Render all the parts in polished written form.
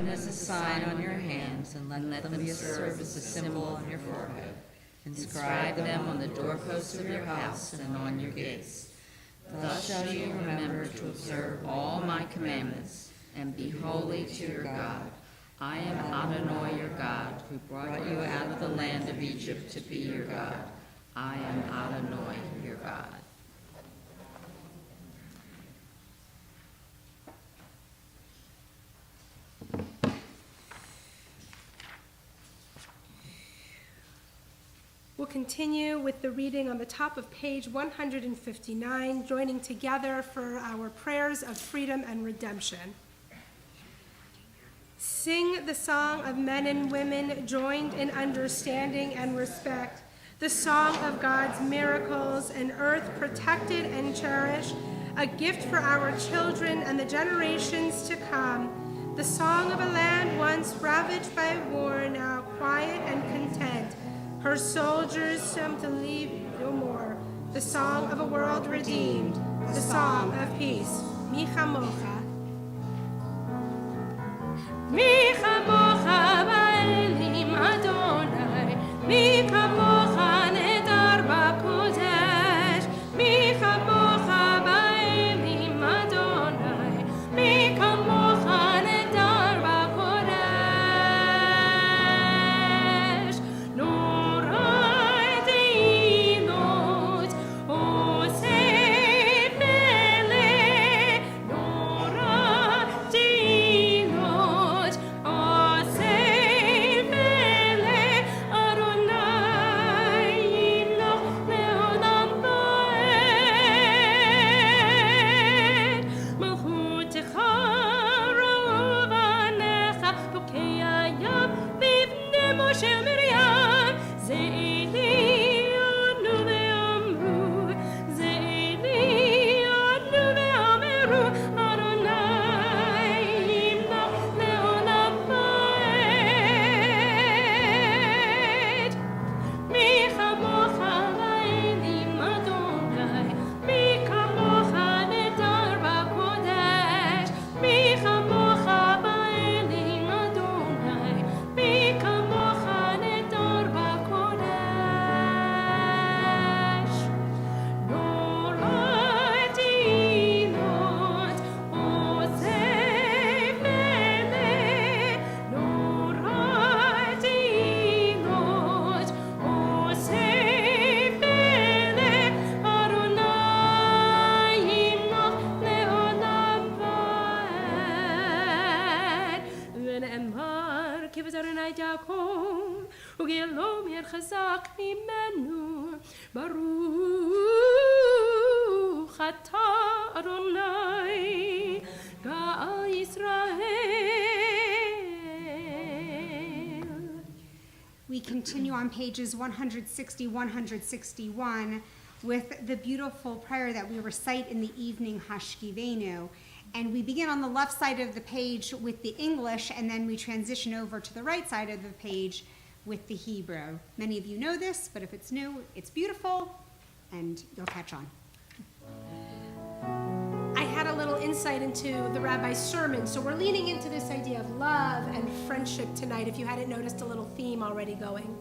them as a sign on your hands, and let them serve as a symbol on your forehead. Inscribe them on the doorposts of your house and on your gates. Thus shall you remember to observe all my commandments, and be holy to your God. I am Adonai your God, who brought you out of the land of Egypt to be your God. I am Adonai your God. We'll continue with the reading on the top of page 159, joining together for our prayers of freedom and redemption. Sing the song of men and women joined in understanding and respect, the song of God's miracles, an earth protected and cherished, a gift for our children and the generations to come, the song of a land once ravaged by war, now quiet and content, her soldiers some to leave no more, the song of a world redeemed, the song of peace. Mi chamocha. Mi chamocha ba'elim Adonai, mi chamocha nedar ba'kodesh, mi chamocha ba'elim Adonai, mi chamocha nedar ba'kodesh. Norai deilot, osei pele, norai deilot, osei pele, Adonai yimloch leolam va'ed. Malchutecha rovanecha, bokei hayam vivnei Moshe Miriam, Ze'eli anu ve'amru, Ze'eli anu ve'ameru, Adonai yimloch leolam va'ed. Mi chamocha ba'elim Adonai, mi chamocha nedar ba'kodesh, mi chamocha ba'elim Adonai, mi chamocha nedar ba'kodesh. Norai deilot, osei pele, norai deilot, osei pele, Adonai yimloch leolam va'ed. ונאמר כי בזרעי יעקב וגילו מיד חזק ממנו, ברוך אתה אדוני גאל ישראל. We continue on pages 160, 161 with the beautiful prayer that we recite in the evening, Hashkivenu. And we begin on the left side of the page with the English, and then we transition over to the right side of the page with the Hebrew. Many of you know this, but if it's new, it's beautiful, and you'll catch on. I had a little insight into the rabbi's sermon, so we're leaning into this idea of love and friendship tonight, if you hadn't noticed a little theme already going.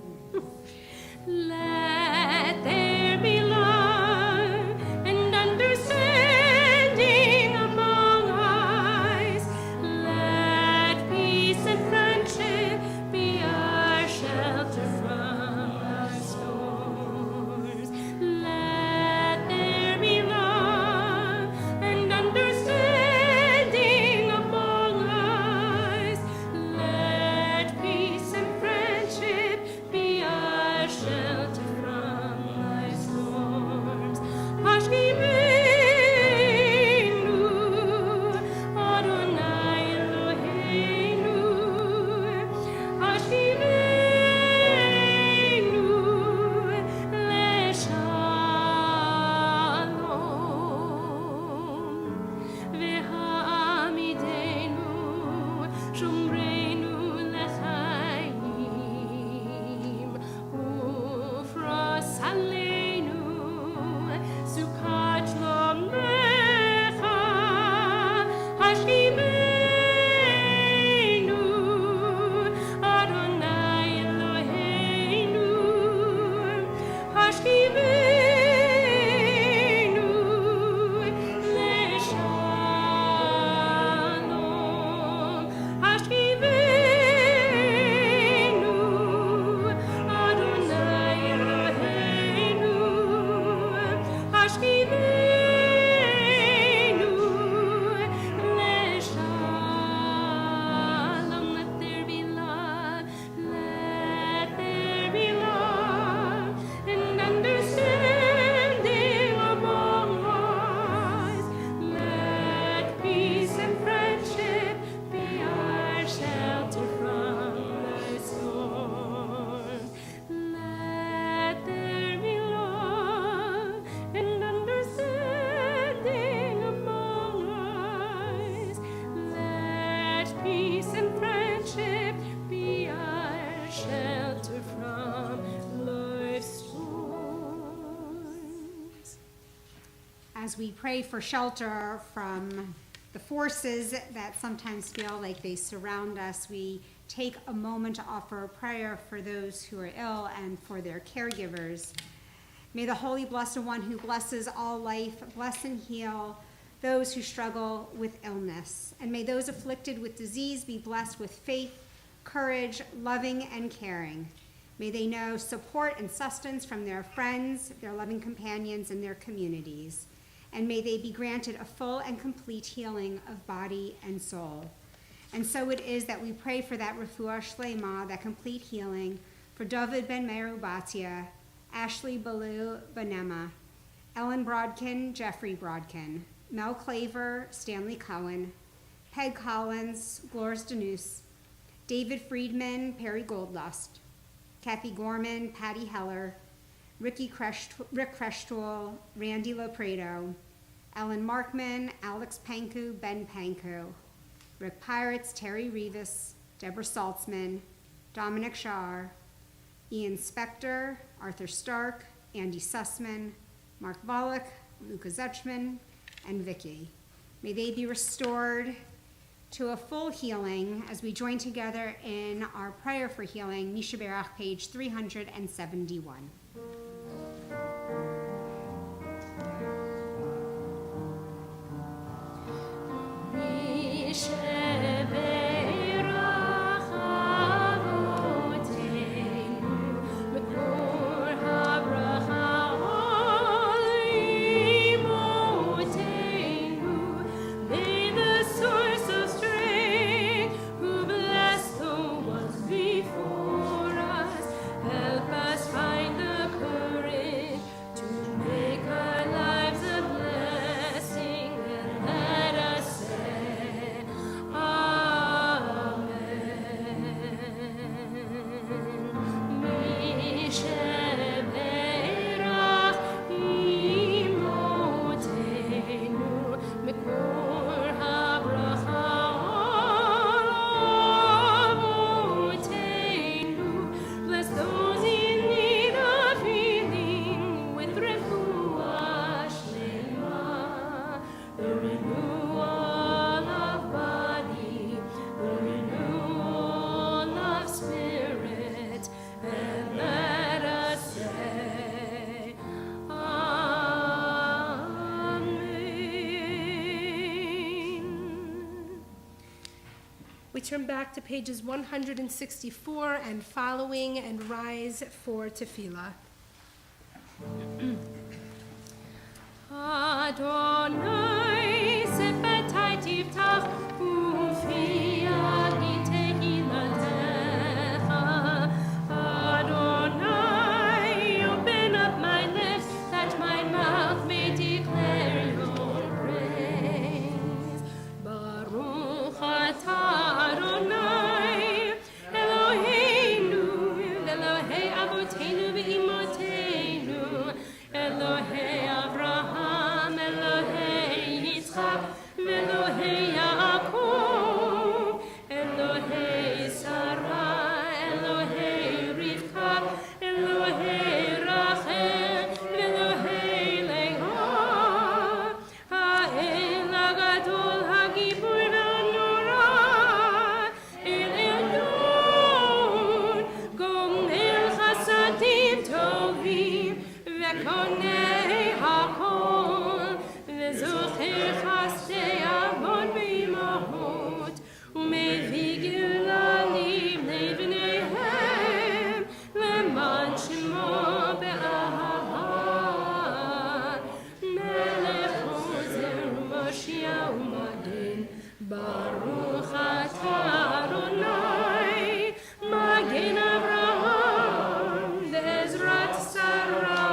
Let there be love and understanding among us. Let peace and friendship be our shelter from the storms. Let there be love and understanding among us. Let peace and friendship be our shelter from thy storms. as we pray for shelter from the forces that sometimes feel like they surround us, we take a moment to offer a prayer for those who are ill and for their caregivers. May the Holy Blessed One who blesses all life bless and heal those who struggle with illness. And may those afflicted with disease be blessed with faith, courage, loving, and caring. May they know support and sustenance from their friends, their loving companions, and their communities. And may they be granted a full and complete healing of body and soul. And so it is that we pray for that refuah shlema, that complete healing, for David ben Meir Ubatia, Ashley Balu Benema, Ellen Brodkin, Jeffrey Brodkin, Mel Claver, Stanley Cohen, Peg Collins, Gloris Denus, David Friedman, Perry Goldlust, Kathy Gorman, Patty Heller, Rick Krestuel, Randy Lopredo, Ellen Markman, Alex Panku, Ben Panku, Rick Pirates, Terry Rivas, Deborah Saltzman, Dominic Shar, Ian Spector, Arthur Stark, Andy Sussman, Mark Volek, Luca Zutchman, and Vicky. May they be restored to a full healing as we join together in our prayer for healing, Misha Berach, page 371. Turn back to pages 164 and following and rise for tefillah. Adonai sepetai tiftach ufiach tehilatecha. Adonai, open up my lips that my mouth may declare your praise. Baruch atah Adonai, Eloheinu, Elohei Avotenu ve'imotenu, Elohei Avraham, Elohei Yitzchak, Elohei Yaakov, Elohei Sarah, Elohei Rivka, Elohei Rachel, Elohei Leah, Ha'el HaGadol HaGibur Konei hakol, vezocher chasdei avon ve'imahot, umevii geula libnei bneihem, leman shemo be'ahava. Melech ozer u'mashiach u'magen, baruch atah Adonai, magen Avraham ve'ezrat Sarah.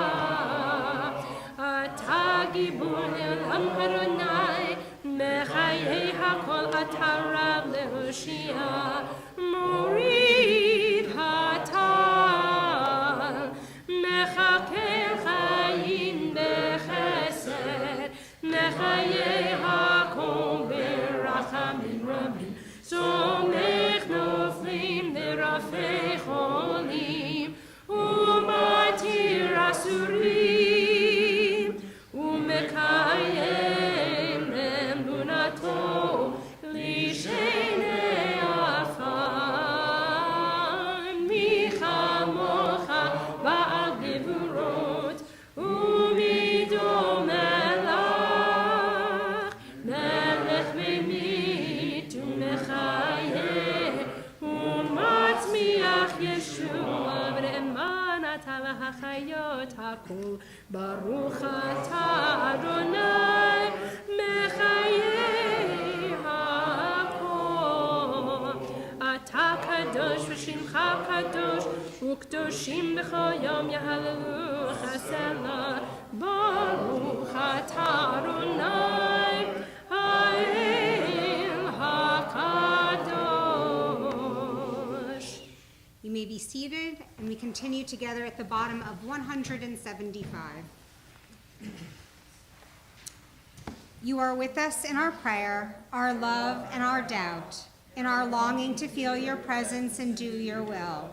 אתה להחיות הכל. ברוך אתה אדוני מחיי הכל. אתה קדוש ושמך קדוש, וקדושים בכל יום יהללוך סלה. ברוך אתה אדוני האל הקדוש. You may be seated, and we continue together at the bottom of 175. You are with us in our prayer, our love, and our doubt, in our longing to feel your presence and do your will.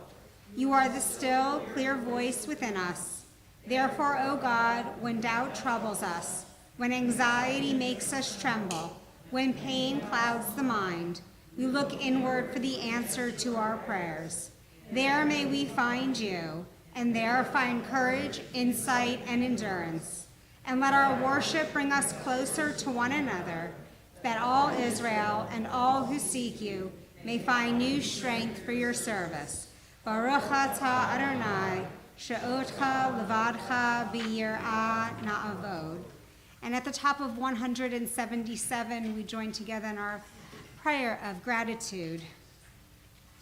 You are the still, clear voice within us. Therefore, O God, when doubt troubles us, when anxiety makes us tremble, when pain clouds the mind, we look inward for the answer to our prayers. There may we find you, and there find courage, insight, and endurance. And let our worship bring us closer to one another, that all Israel and all who seek you may find new strength for your service. Baruch atah Adonai, she'otcha levadcha b'yirah na'avod. And at the top of 177, we join together in our prayer of gratitude.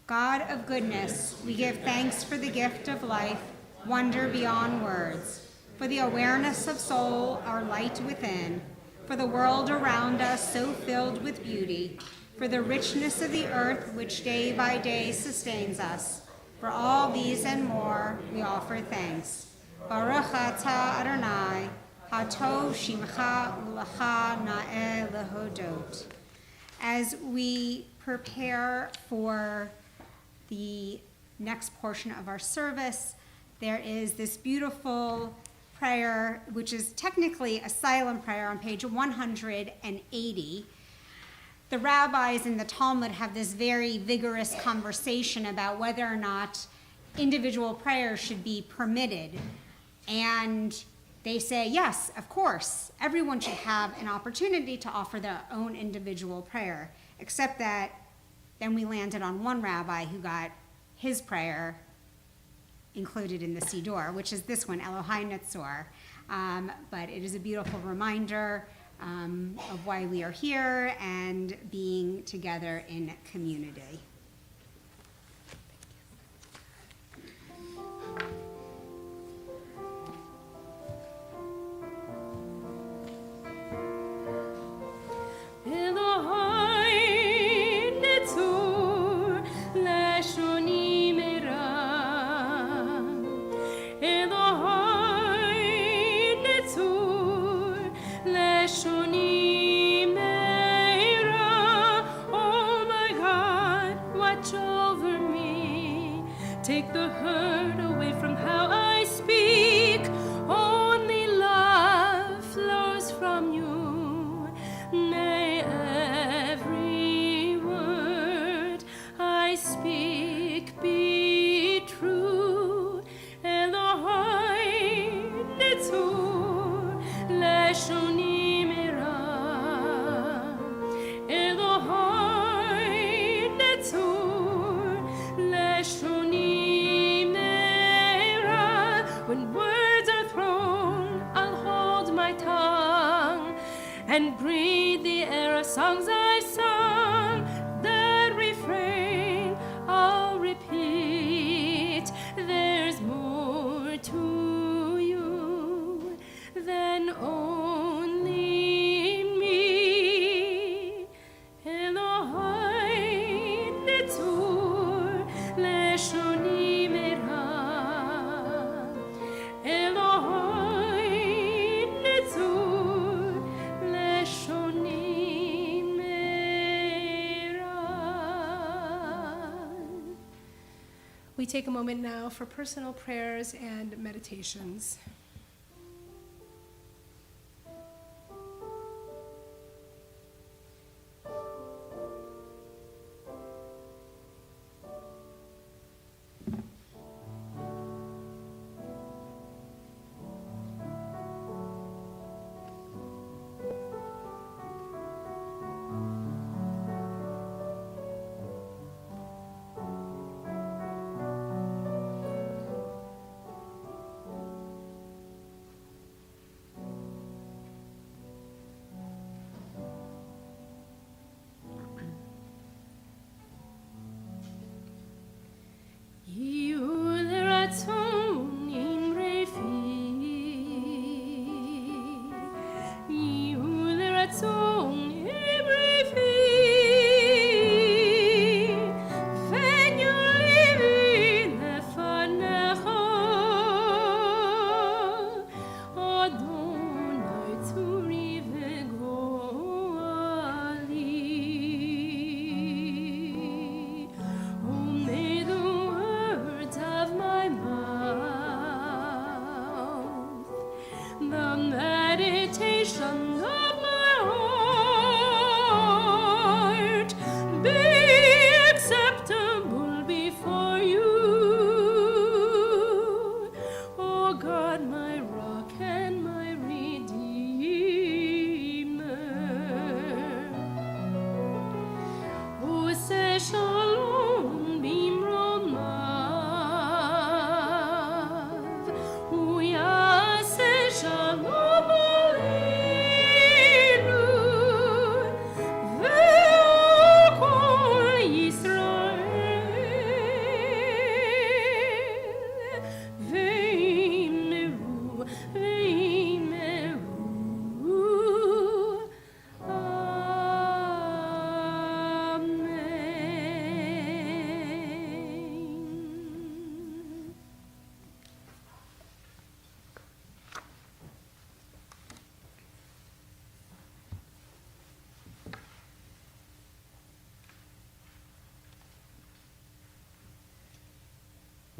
God of goodness, we give thanks for the gift of life, wonder beyond words, for the awareness of soul, our light within, for the world around us so filled with beauty, for the richness of the earth which day by day sustains us. For all these and more, we offer thanks. Baruch atah Adonai, hatov shimcha u'lecha na'eh lehodot. As we prepare for the next portion of our service, there is this beautiful prayer, which is technically a silent prayer on page 180. The rabbis in the Talmud have this very vigorous conversation about whether or not individual prayers should be permitted. And they say, yes, of course, everyone should have an opportunity to offer their own individual prayer, except that then we landed on one rabbi who got his prayer included in the Siddur, which is this one, Elohai Netzor. But it is a beautiful reminder of why we are here and being together in community. Take the hurt away from how I speak. Only love flows from you. May every word I speak be true. Elohai netzur leshoni mera. Elohai netzur leshoni. When words are thrown, I'll hold my tongue and breathe the air of songs I sung. That refrain I'll repeat. There's more to you than only me. Elohai netzur leshoni mera. We take a moment now for personal prayers and meditations.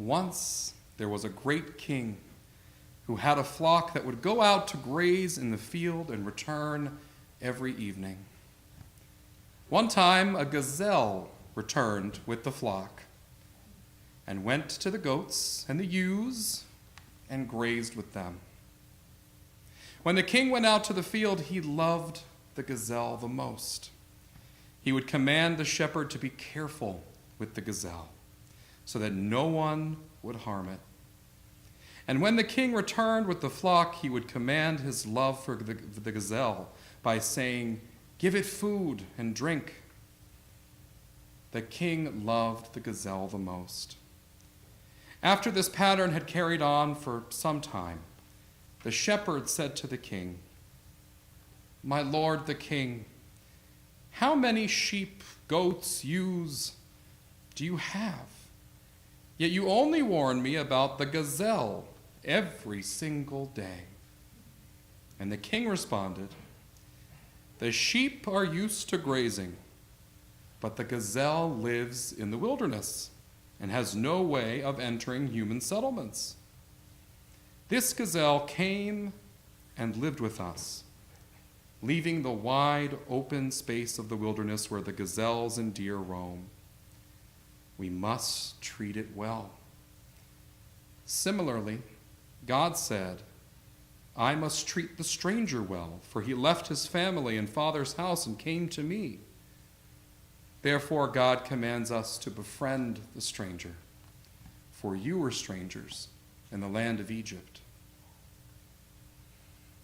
Once there was a great king who had a flock that would go out to graze in the field and return every evening. One time, a gazelle returned with the flock and went to the goats and the ewes and grazed with them. When the king went out to the field, he loved the gazelle the most. He would command the shepherd to be careful with the gazelle so that no one would harm it. And when the king returned with the flock, he would command his love for the gazelle by saying, "Give it food and drink." The king loved the gazelle the most. After this pattern had carried on for some time, the shepherd said to the king, "My lord the king, how many sheep, goats, ewes do you have? Yet you only warn me about the gazelle every single day." And the king responded, "The sheep are used to grazing, but the gazelle lives in the wilderness and has no way of entering human settlements. This gazelle came and lived with us, leaving the wide open space of the wilderness where the gazelles and deer roam. We must treat it well." Similarly, God said, "I must treat the stranger well, for he left his family and father's house and came to me." Therefore, God commands us to befriend the stranger, for you were strangers in the land of Egypt.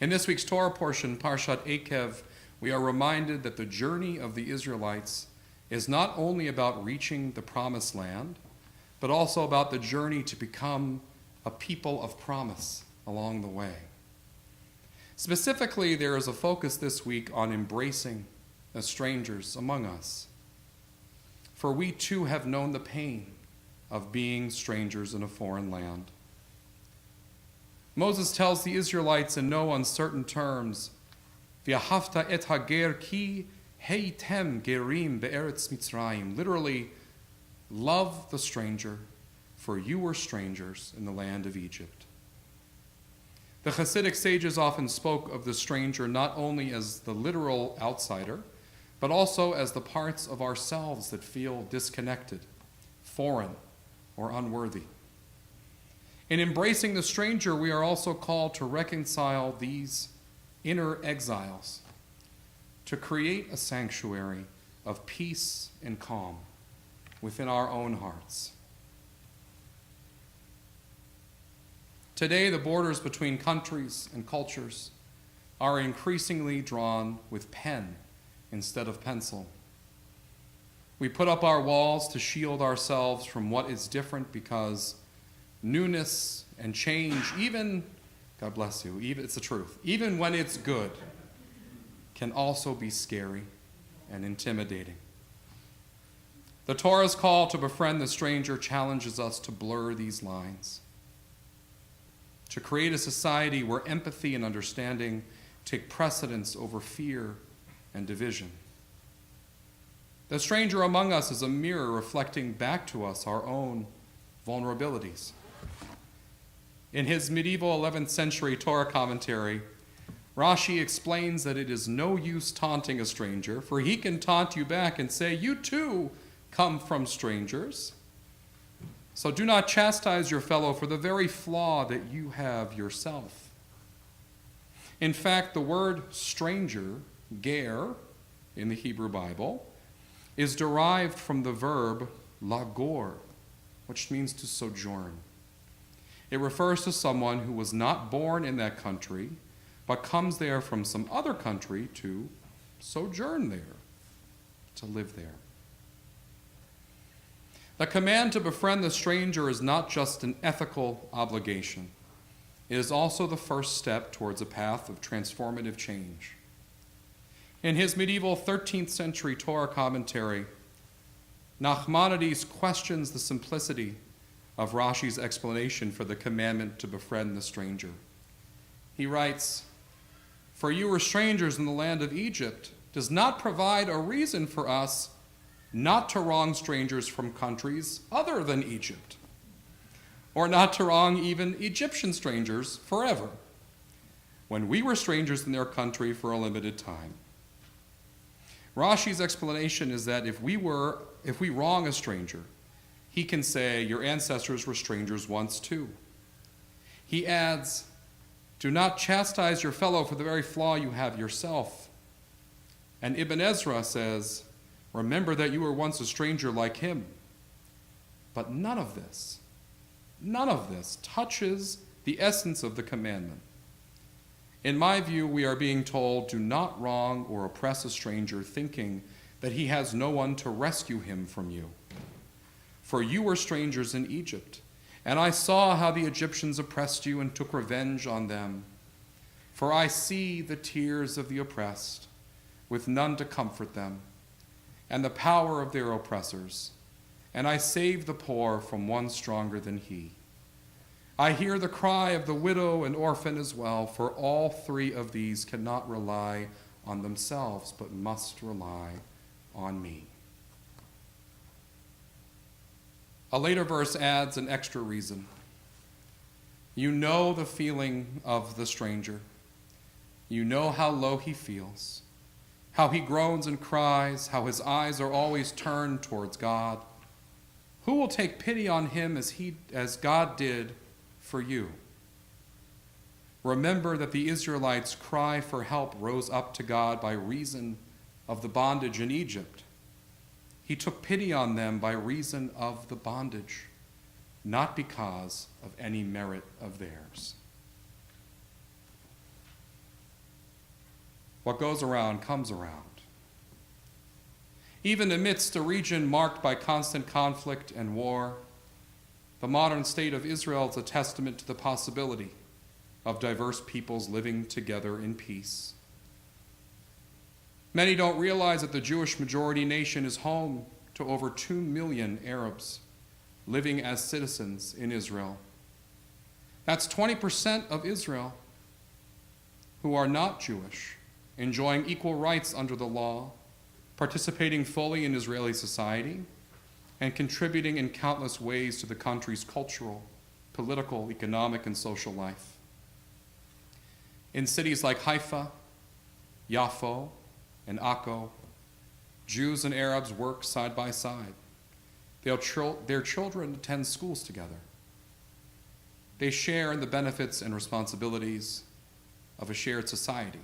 In this week's Torah portion, Parshat Ekev, we are reminded that the journey of the Israelites is not only about reaching the promised land, but also about the journey to become a people of promise along the way. Specifically, there is a focus this week on embracing the strangers among us. For we too have known the pain of being strangers in a foreign land. Moses tells the Israelites in no uncertain terms, "V'ahavta et hager ki heitem gerim be'eretz Mitzrayim." Literally, love the stranger, for you were strangers in the land of Egypt. The Hasidic sages often spoke of the stranger not only as the literal outsider, but also as the parts of ourselves that feel disconnected, foreign, or unworthy. In embracing the stranger, we are also called to reconcile these inner exiles, to create a sanctuary of peace and calm within our own hearts. Today, the borders between countries and cultures are increasingly drawn with pen instead of pencil. We put up our walls to shield ourselves from what is different because newness and change, even, God bless you, even, it's the truth, even when it's good, can also be scary and intimidating. The Torah's call to befriend the stranger challenges us to blur these lines, to create a society where empathy and understanding take precedence over fear and division. The stranger among us is a mirror reflecting back to us our own vulnerabilities. In his medieval 11th century Torah commentary, Rashi explains that it is no use taunting a stranger, for he can taunt you back and say, "You too come from strangers. So do not chastise your fellow for the very flaw that you have yourself." In fact, the word stranger, ger, in the Hebrew Bible, is derived from the verb lagor, which means to sojourn. It refers to someone who was not born in that country, but comes there from some other country to sojourn there, to live there. The command to befriend the stranger is not just an ethical obligation. It is also the first step towards a path of transformative change. In his medieval 13th century Torah commentary, Nachmanides questions the simplicity of Rashi's explanation for the commandment to befriend the stranger. He writes, "For you were strangers in the land of Egypt," does not provide a reason for us not to wrong strangers from countries other than Egypt. or not to wrong even Egyptian strangers forever, when we were strangers in their country for a limited time. Rashi's explanation is that if we wrong a stranger, he can say, your ancestors were strangers once too. He adds, do not chastise your fellow for the very flaw you have yourself. And Ibn Ezra says, remember that you were once a stranger like him. But none of this touches the essence of the commandment. In my view, we are being told, do not wrong or oppress a stranger, thinking that he has no one to rescue him from you. For you were strangers in Egypt, and I saw how the Egyptians oppressed you and took revenge on them. For I see the tears of the oppressed, with none to comfort them, and the power of their oppressors, and I save the poor from one stronger than he. I hear the cry of the widow and orphan as well, for all three of these cannot rely on themselves, but must rely on me. A later verse adds an extra reason. You know the feeling of the stranger. You know how low he feels, how he groans and cries, how his eyes are always turned towards God. Who will take pity on him as God did for you? Remember that the Israelites' cry for help rose up to God by reason of the bondage in Egypt. He took pity on them by reason of the bondage, not because of any merit of theirs. What goes around comes around. Even amidst a region marked by constant conflict and war, the modern state of Israel is a testament to the possibility of diverse peoples living together in peace. Many don't realize that the Jewish majority nation is home to over 2 million Arabs living as citizens in Israel. That's 20% of Israel who are not Jewish, enjoying equal rights under the law, participating fully in Israeli society, and contributing in countless ways to the country's cultural, political, economic, and social life. In cities like Haifa, Yafo, and Akko, Jews and Arabs work side by side. Their children attend schools together. They share in the benefits and responsibilities of a shared society.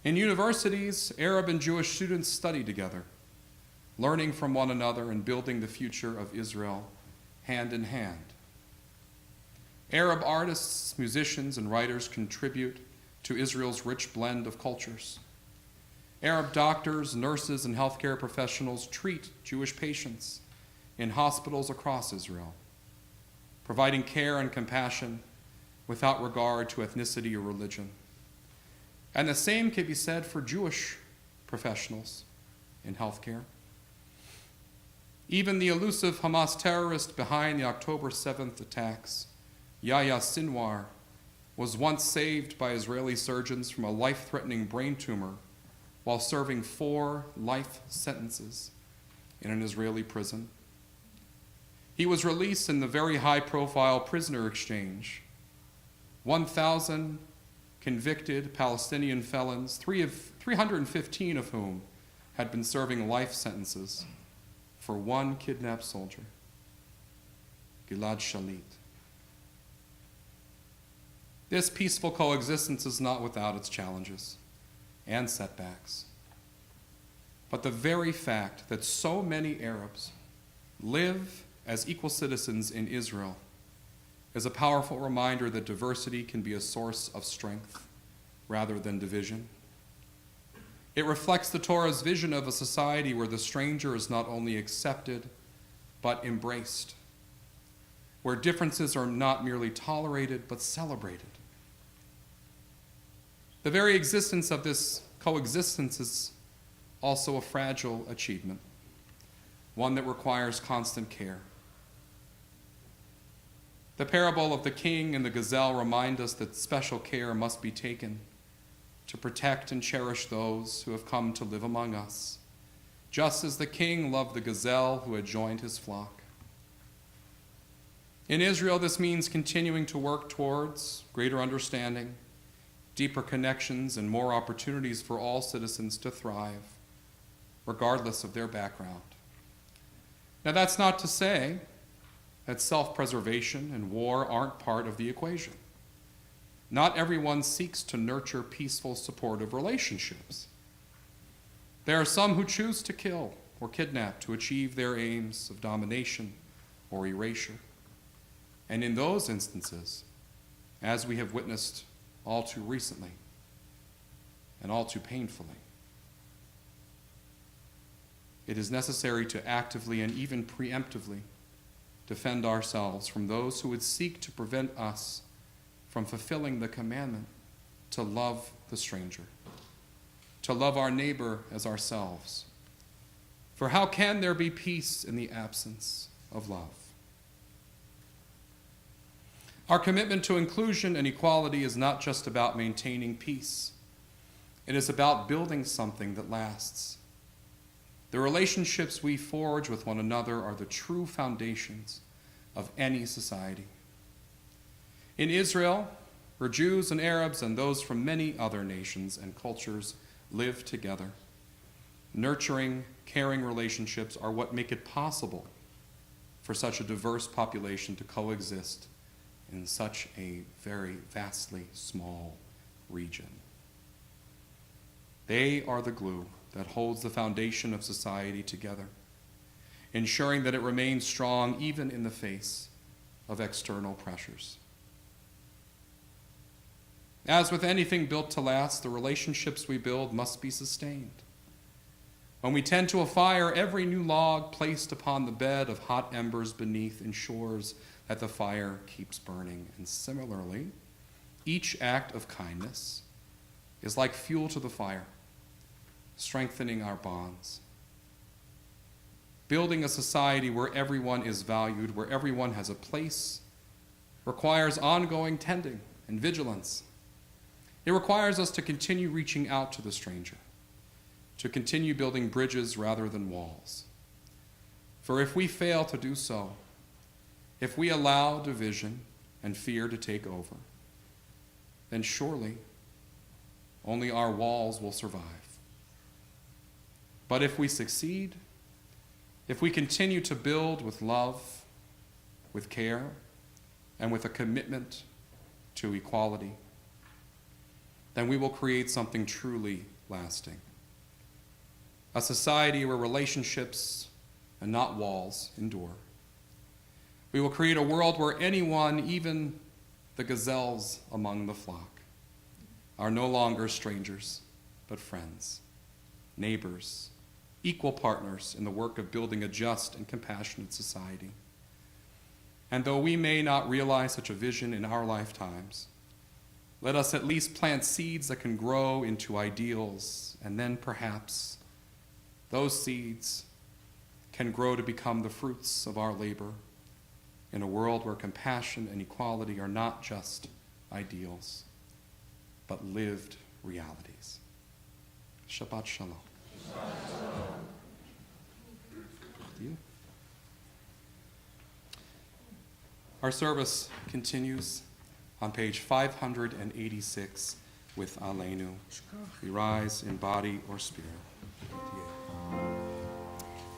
In universities, Arab and Jewish students study together, learning from one another and building the future of Israel hand in hand. Arab artists, musicians, and writers contribute to Israel's rich blend of cultures. Arab doctors, nurses, and healthcare professionals treat Jewish patients in hospitals across Israel, providing care and compassion without regard to ethnicity or religion. And the same can be said for Jewish professionals in healthcare. Even the elusive Hamas terrorist behind the October 7th attacks, Yahya Sinwar, was once saved by Israeli surgeons from a life-threatening brain tumor while serving 4 life sentences in an Israeli prison. He was released in the very high-profile prisoner exchange. 1,000 convicted Palestinian felons, 315 of whom had been serving life sentences for one kidnapped soldier, Gilad Shalit. This peaceful coexistence is not without its challenges and setbacks. But the very fact that so many Arabs live as equal citizens in Israel is a powerful reminder that diversity can be a source of strength rather than division. It reflects the Torah's vision of a society where the stranger is not only accepted, but embraced, where differences are not merely tolerated, but celebrated. The very existence of this coexistence is also a fragile achievement, one that requires constant care. The parable of the king and the gazelle remind us that special care must be taken to protect and cherish those who have come to live among us, just as the king loved the gazelle who had joined his flock. In Israel, this means continuing to work towards greater understanding, deeper connections, and more opportunities for all citizens to thrive, regardless of their background. Now, that's not to say that self-preservation and war aren't part of the equation. Not everyone seeks to nurture peaceful, supportive relationships. There are some who choose to kill or kidnap to achieve their aims of domination or erasure. And in those instances, as we have witnessed all too recently and all too painfully, it is necessary to actively and even preemptively defend ourselves from those who would seek to prevent us from fulfilling the commandment to love the stranger, to love our neighbor as ourselves. For how can there be peace in the absence of love? Our commitment to inclusion and equality is not just about maintaining peace. It is about building something that lasts. The relationships we forge with one another are the true foundations of any society. In Israel, where Jews and Arabs and those from many other nations and cultures live together, nurturing, caring relationships are what make it possible for such a diverse population to coexist in such a very vastly small region. They are the glue that holds the foundation of society together, ensuring that it remains strong even in the face of external pressures. As with anything built to last, the relationships we build must be sustained. When we tend to a fire, every new log placed upon the bed of hot embers beneath ensures that the fire keeps burning. And similarly, each act of kindness is like fuel to the fire, strengthening our bonds. Building a society where everyone is valued, where everyone has a place, requires ongoing tending and vigilance. It requires us to continue reaching out to the stranger, to continue building bridges rather than walls. For if we fail to do so, if we allow division and fear to take over, then surely only our walls will survive. But if we succeed, if we continue to build with love, with care, and with a commitment to equality, then we will create something truly lasting. A society where relationships and not walls endure. We will create a world where anyone, even the gazelles among the flock, are no longer strangers, but friends, neighbors, equal partners in the work of building a just and compassionate society. And though we may not realize such a vision in our lifetimes, let us at least plant seeds that can grow into ideals, and then perhaps those seeds can grow to become the fruits of our labor in a world where compassion and equality are not just ideals, but lived realities. Shabbat Shalom. Our service continues on page 586 with Aleinu. We rise in body or spirit.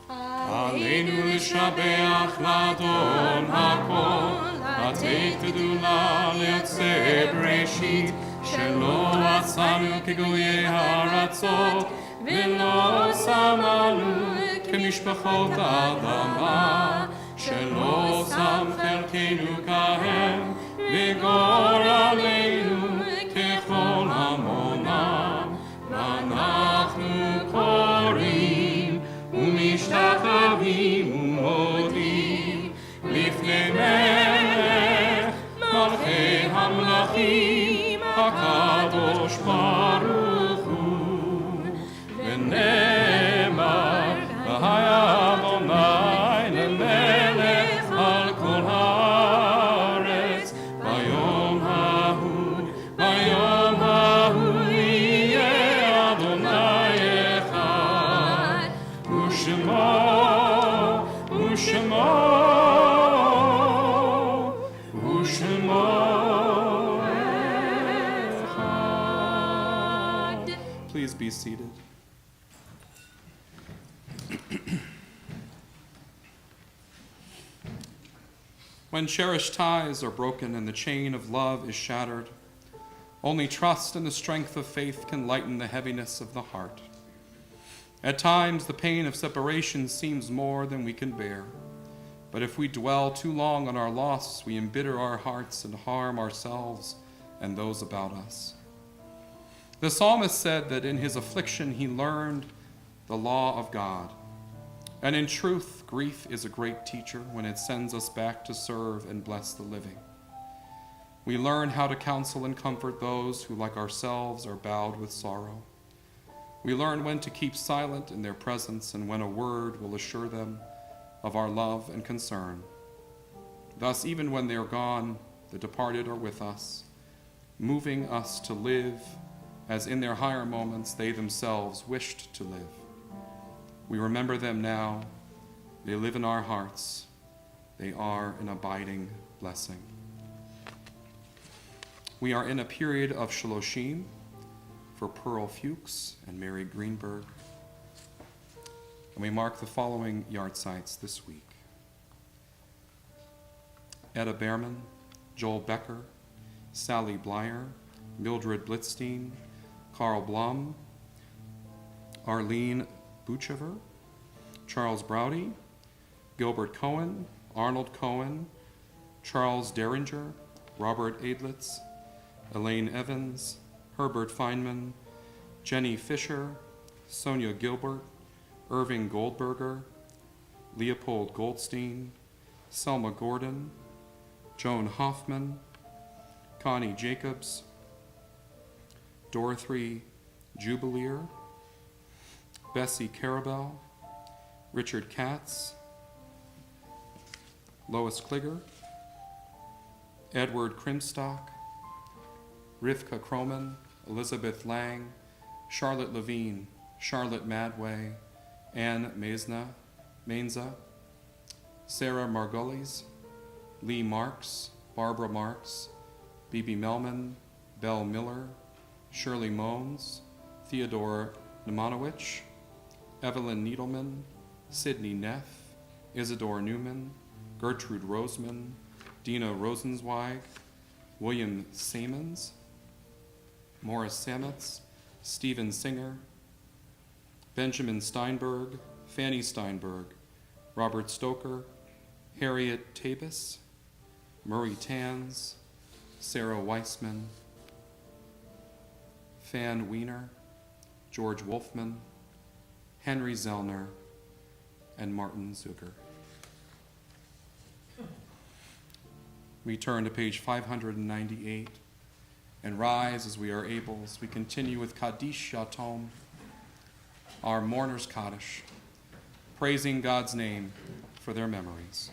Aleinu לשבח לאדון הכל, לתת גדולה ליוצא בראשית, שלא עצרנו כגויי הארצות, ולא שמנו כמשפחות האדמה, שלא שם חלקנו כהם, וגורלנו ככל עמונם, ואנחנו קוראים ומשתחווים ומודים לפני מלך מלכי המלכים הקדוש ברוך הוא, ונאמר והיה אדוני למלך על כל הארץ ביום ההוא יהיה אדוני אחד ושמו Please be seated. When cherished ties are broken and the chain of love is shattered, only trust and the strength of faith can lighten the heaviness of the heart. At times, the pain of separation seems more than we can bear. But if we dwell too long on our loss, we embitter our hearts and harm ourselves and those about us. The psalmist said that in his affliction he learned the law of God. And in truth, grief is a great teacher when it sends us back to serve and bless the living. We learn how to counsel and comfort those who, like ourselves, are bowed with sorrow. We learn when to keep silent in their presence and when a word will assure them of our love and concern. Thus, even when they are gone, the departed are with us, moving us to live as in their higher moments they themselves wished to live. We remember them now. They live in our hearts. They are an abiding blessing. We are in a period of Shaloshim for Pearl Fuchs and Mary Greenberg. And we mark the following yard sites this week. Etta Behrman, Joel Becker, Sally Blyer, Mildred Blitzstein, Carl Blum, Arlene Buchever, Charles Browdy, Gilbert Cohen, Arnold Cohen, Charles Derringer, Robert Adlitz, Elaine Evans, Herbert Feynman, Jenny Fisher, Sonia Gilbert, Irving Goldberger, Leopold Goldstein, Selma Gordon, Joan Hoffman, Connie Jacobs, Dorothy Jubileer, Bessie Carabell, Richard Katz, Lois Kligger, Edward Krimstock, Rivka Kroman, Elizabeth Lang, Charlotte Levine, Charlotte Madway, Anne Mainza, Sarah Margulies, Lee Marks, Barbara Marks, Bibi Melman, Belle Miller, Shirley Mones, Theodore Nemanowicz, Evelyn Needleman, Sidney Neff, Isidore Newman, Gertrude Roseman, Dina Rosenzweig, William Samons, Morris Sametz, Stephen Singer, Benjamin Steinberg, Fanny Steinberg, Robert Stoker, Harriet Tabus, Murray Tans, Sarah Weissman, Fan Wiener, George Wolfman, Henry Zellner, and Martin Zucker. We turn to page 598 and rise as we are able, as we continue with Kaddish Yatom, our mourner's Kaddish, praising God's name for their memories.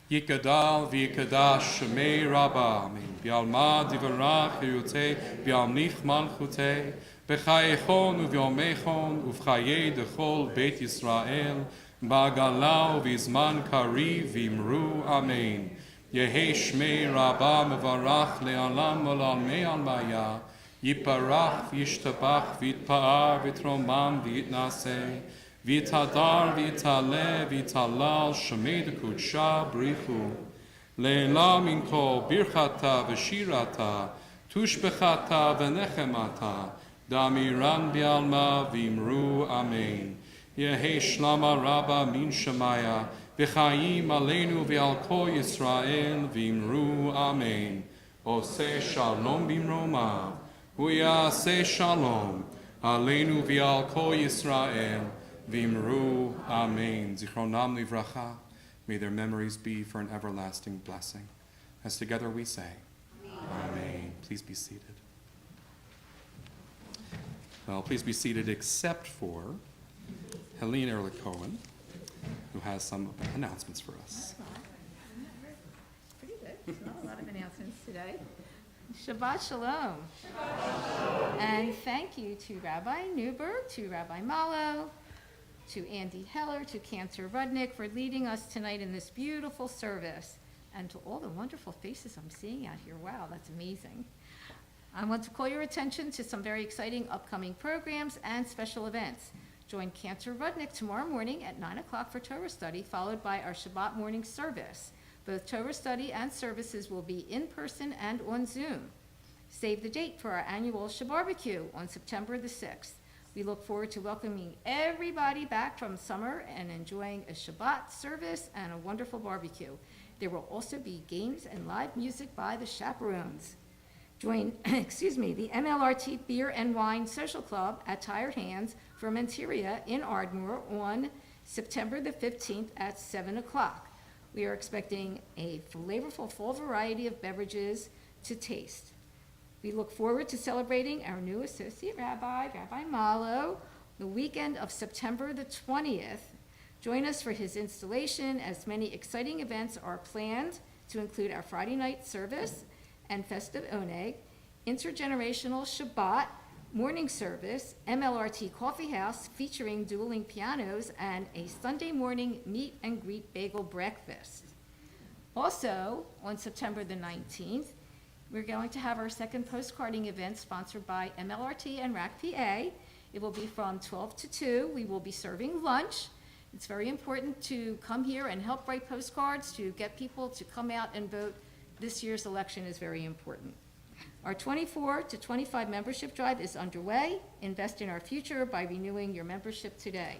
Yikadal v'yikadash shemei rabba, amen. Bialma divarach yirutei, bialmich malchutei, b'chayechon uvyomechon, uv'chayei dechol beit Yisrael, ba'galau v'izman kari v'imru, amen. Yehi shmei rabba mevarach le'alam olamei almaya, yiparach v'yishtabach v'yitpa'ar v'yitromam v'yitnaseh, v'yitadar v'yitale v'yitalal shemei dekudsha brichu, le'elam inko birchata v'shirata, tushbechata v'nechemata, damiran bi'alma v'imru, amen. Yehi shlama rabba min shemaya, v'chayim aleinu v'al kol Yisrael v'imru, amen. Oseh shalom b'imroma, v'yaseh shalom, aleinu v'al kol Yisrael v'imru, amen. Zichronam livracha, may their memories be for an everlasting blessing. As together we say, amen. Please be seated. Well, please be seated except for Helene Ehrlich Cohen, who has some announcements for us. Pretty good. Not a lot of announcements today. Shabbat Shalom. Shabbat Shalom. And thank you to Rabbi Newberg, to Rabbi Malo, to Andy Heller, to Cantor Rudnick for leading us tonight in this beautiful service, and to all the wonderful faces I'm seeing out here. Wow, that's amazing. I want to call your attention to some very exciting upcoming programs and special events. Join Cantor Rudnick tomorrow morning at 9 o'clock for Torah study, followed by our Shabbat morning service. Both Torah study and services will be in person and on Zoom. Save the date for our annual Shabarbecue on September the 6th. We look forward to welcoming everybody back from summer and enjoying a Shabbat service and a wonderful barbecue. There will also be games and live music by the chaperones. Join, the MLRT Beer and Wine Social Club at Tired Hands Fermenteria in Ardmore on September the 15th at 7 o'clock. We are expecting a flavorful full variety of beverages to taste. We look forward to celebrating our new Associate Rabbi, Rabbi Malo, the weekend of September the 20th. Join us for his installation, as many exciting events are planned to include our Friday night service and festive oneg, intergenerational Shabbat, morning service, MLRT Coffee House featuring dueling pianos, and a Sunday morning meet and greet bagel breakfast. Also, on September the 19th, we're going to have our second postcarding event sponsored by MLRT and RAC-PA. It will be from 12 to 2. We will be serving lunch. It's very important to come here and help write postcards to get people to come out and vote. This year's election is very important. Our 24 to 25 membership drive is underway. Invest in our future by renewing your membership today.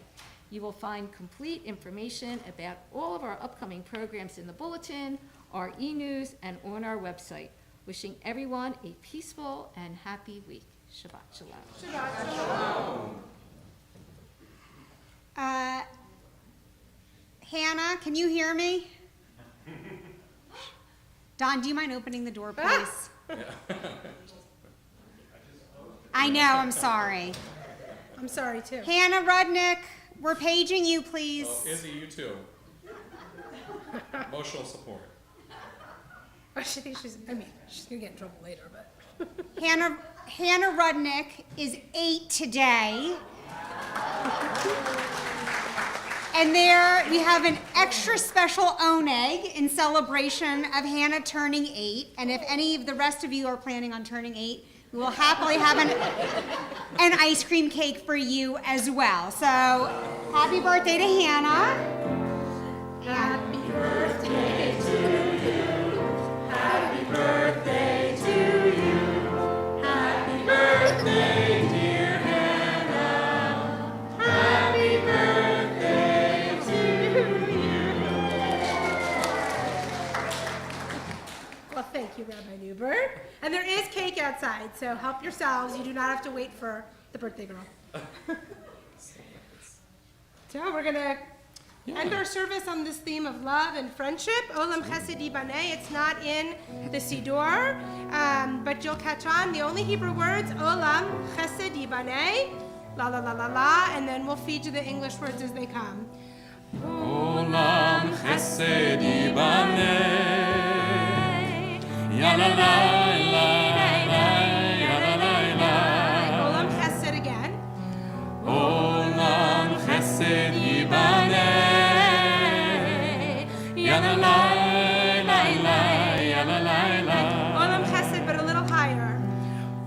You will find complete information about all of our upcoming programs in the bulletin, our e-news, and on our website. Wishing everyone a peaceful and happy week. Shabbat Shalom. Hannah, can you hear me? Don, do you mind opening the door, please? I know, I'm sorry. I'm sorry, too. Hannah Rudnick, we're paging you, please. Oh, Izzy, you too. Emotional support. She's gonna get in trouble later, but. Hannah Rudnick is 8 today. And there we have an extra special oneg in celebration of Hannah turning 8. And if any of the rest of you are planning on turning 8, we will happily have an ice cream cake for you as well. So happy birthday to Hannah. Happy birthday to you. Happy birthday to you. Happy birthday, dear Hannah. Happy birthday to you. Well, thank you, Rabbi Newberg. And there is cake outside, so help yourselves. You do not have to wait for the birthday girl. So we're gonna end our service on this theme of love and friendship. Olam Chesed Yibaneh. It's not in the Siddur, but you'll catch on. The only Hebrew words, Olam Chesed Yibaneh, la la la la la, and then we'll feed you the English words as they come. Olam Chesed Yibaneh, ya la la la ya la la. Olam Chesed again. Olam Chesed Yibaneh, ya la la ya la la. Olam Chesed, but a little higher.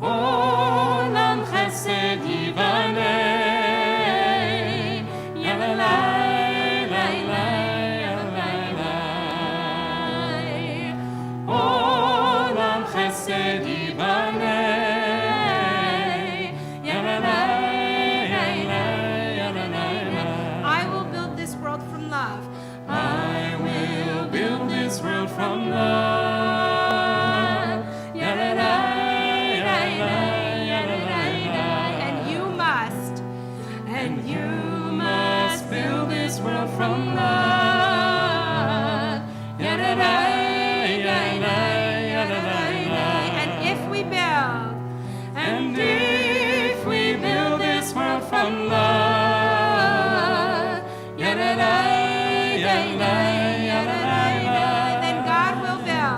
Olam Chesed Yibaneh, ya la la. I will build this world from love. I will build this world from love. And you must build this world from love. And if we build, And if we build this world from love, then God will build.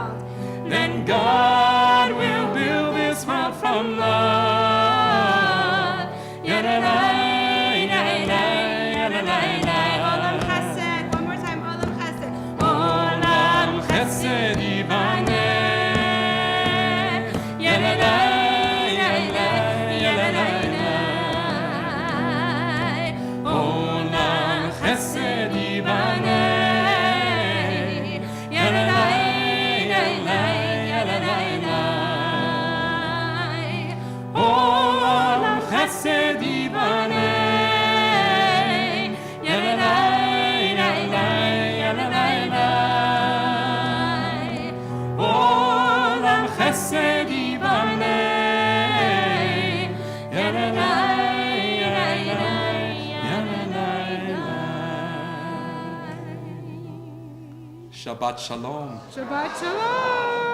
Shabbat Shalom. Shabbat Shalom.